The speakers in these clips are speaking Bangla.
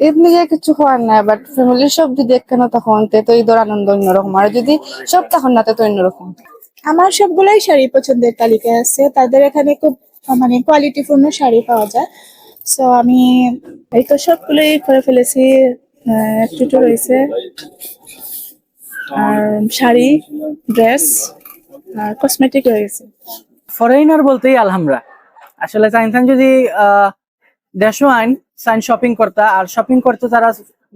ঈদ নিয়ে কিছু হওয়ার নাই, বাট ফ্যামিলির সব যদি একখানে তখন তো ঈদের আনন্দ অন্যরকম, আর যদি সব তখন না তো অন্যরকম। আমার সবগুলাই শাড়ি পছন্দের তালিকায় আছে, তাদের এখানে খুব মানে কোয়ালিটিপূর্ণ শাড়ি পাওয়া যায়। সো আমি এই তো সবগুলোই করে ফেলেছি। একটু একটু রয়েছে, আর শাড়ি, ড্রেস আর কসমেটিক রয়েছে। ফরেনার বলতেই আলহামরা। আসলে চাইনথান যদি দেশও আইন সাইন শপিং করতা, আর শপিং করতে তারা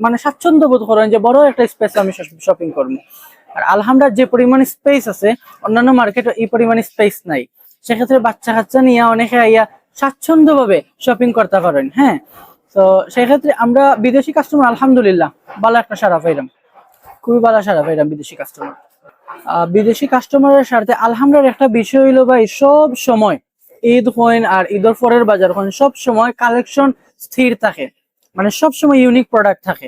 মানে স্বাচ্ছন্দ্য বোধ করেন যে বড় একটা স্পেস আমি শপিং করবো। আর আলহামরার যে পরিমাণ স্পেস আছে অন্যান্য মার্কেটে এই পরিমাণ স্পেস নাই। সেক্ষেত্রে বাচ্চা কাচ্চা নিয়ে অনেকে আইয়া স্বাচ্ছন্দ্য ভাবে শপিং করতে পারেন। হ্যাঁ, তো সেক্ষেত্রে আমরা বিদেশি কাস্টমার আলহামদুলিল্লাহ ভালো একটা সারা পাইলাম, খুবই ভালো সারা পাইলাম বিদেশি কাস্টমার। বিদেশি কাস্টমারের সাথে আলহামরার একটা বিষয় হইলো ভাই, সব সময় ঈদ হইন আর ঈদের পরের বাজার হইন সব সময় কালেকশন স্থির থাকে, মানে সব সময় ইউনিক প্রোডাক্ট থাকে।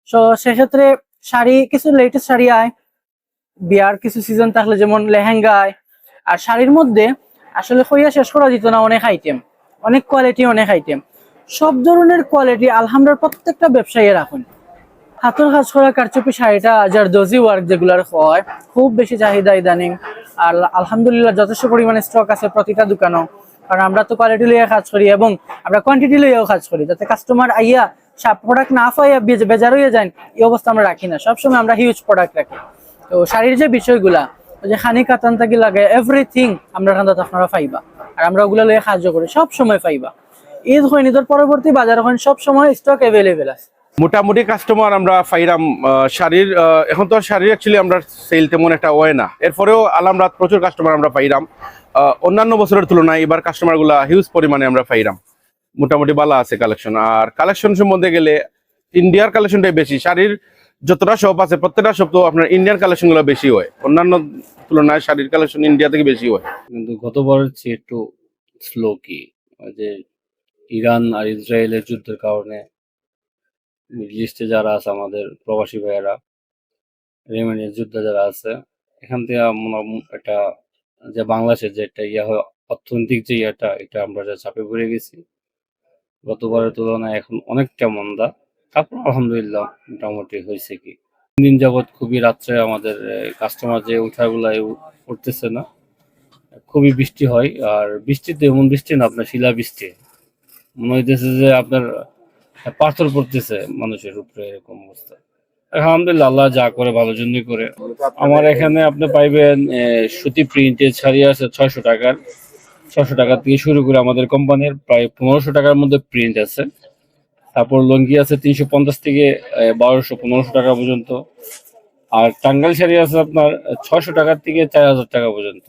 তো সেক্ষেত্রে শাড়ি কিছু লেটেস্ট শাড়ি আয়, বিয়ার কিছু সিজন থাকলে যেমন লেহেঙ্গা আয়। আর শাড়ির মধ্যে আসলে হইয়া শেষ করা যেত না, অনেক আইটেম, অনেক কোয়ালিটি, অনেক আইটেম, সব ধরনের কোয়ালিটি আলহামরার প্রত্যেকটা ব্যবসায়ী রাখুন। হাতের কাজ করা কারচুপি শাড়িটা জারদোজি ওয়ার্ক যেগুলার হয় খুব বেশি চাহিদা ইদানিং। আর আলহামদুলিল্লাহ যথেষ্ট পরিমাণে স্টক আছে প্রতিটা দোকানও, কারণ আমরা তো কোয়ালিটি লইয়া কাজ করি এবং আমরা কোয়ান্টিটি লইয়াও কাজ করি, যাতে কাস্টমার আইয়া সব প্রোডাক্ট না পাইয়া বেজার হইয়া যায় এই অবস্থা আমরা রাখি না। সবসময় আমরা হিউজ প্রোডাক্ট রাখি। তো শাড়ির যে বিষয়গুলা, যে খানি কাতান থাকি লাগে এভরিথিং আমরা এখান থেকে আপনারা পাইবা, আর আমরা ওগুলো লইয়া সাহায্য করি, সব সময় পাইবা। ঈদ হয় ঈদের পরবর্তী বাজার হয় সব সময় স্টক অ্যাভেলেবেল আছে। মোটামুটি কাস্টমার আমরা পাইরাম শাড়ির। এখন তো শাড়ির অ্যাকচুয়ালি আমরা সেল তেমন একটা হয় না, এরপরেও আলহামদুলিল্লাহ প্রচুর কাস্টমার আমরা পাইরাম। অন্যান্য বছরের তুলনায় এবার কাস্টমারগুলা হিউজ পরিমাণে আমরা পাইরাম। মোটামুটি ভালো আছে কালেকশন। আর কালেকশন সম্বন্ধে গেলে ইন্ডিয়ার কালেকশনটাই বেশি। শাড়ির যতটা শপ আছে প্রত্যেকটা শপ তো আপনার ইন্ডিয়ান কালেকশনগুলো বেশি হয়, অন্যান্য তুলনায় শাড়ির কালেকশন ইন্ডিয়া থেকে বেশি হয়। কিন্তু গতবারের চেয়ে একটু স্লো কি, ওই যে ইরান আর ইসরায়েলের যুদ্ধের কারণে মিডল ইস্টে যারা আছে আমাদের প্রবাসী ভাইয়েরা, রেমেনের যুদ্ধে যারা আছে, এখান থেকে একটা যে বাংলাদেশের যে একটা হয় অর্থনৈতিক যে এটা আমরা যা চাপে পড়ে গেছি গতবারের তুলনায় এখন অনেকটা মন্দা। তারপর আলহামদুলিল্লাহ মোটামুটি হয়েছে কি, দিন যাবৎ খুবই রাত্রে আমাদের কাস্টমার যে উঠাগুলা উঠতেছে না, খুবই বৃষ্টি হয়। আর বৃষ্টিতে এমন বৃষ্টি না, আপনার শিলা বৃষ্টি, মনে হইতেছে যে আপনার পাথর পড়তেছে মানুষের উপরে, এরকম অবস্থা। আলহামদুলিল্লাহ আল্লাহ যা করে ভালোর জন্যই করে। আমার এখানে আপনি পাইবেন সুতি প্রিন্টের শাড়ি আছে 600 টাকার, 600 টাকা থেকে শুরু করে আমাদের কোম্পানির প্রায় 1500 টাকার মধ্যে প্রিন্ট আছে। তারপর লুঙ্গি আছে 350 থেকে 1200-1500 টাকা পর্যন্ত। আর টাঙ্গাইল শাড়ি আছে আপনার 600 টাকার থেকে 4000 টাকা পর্যন্ত।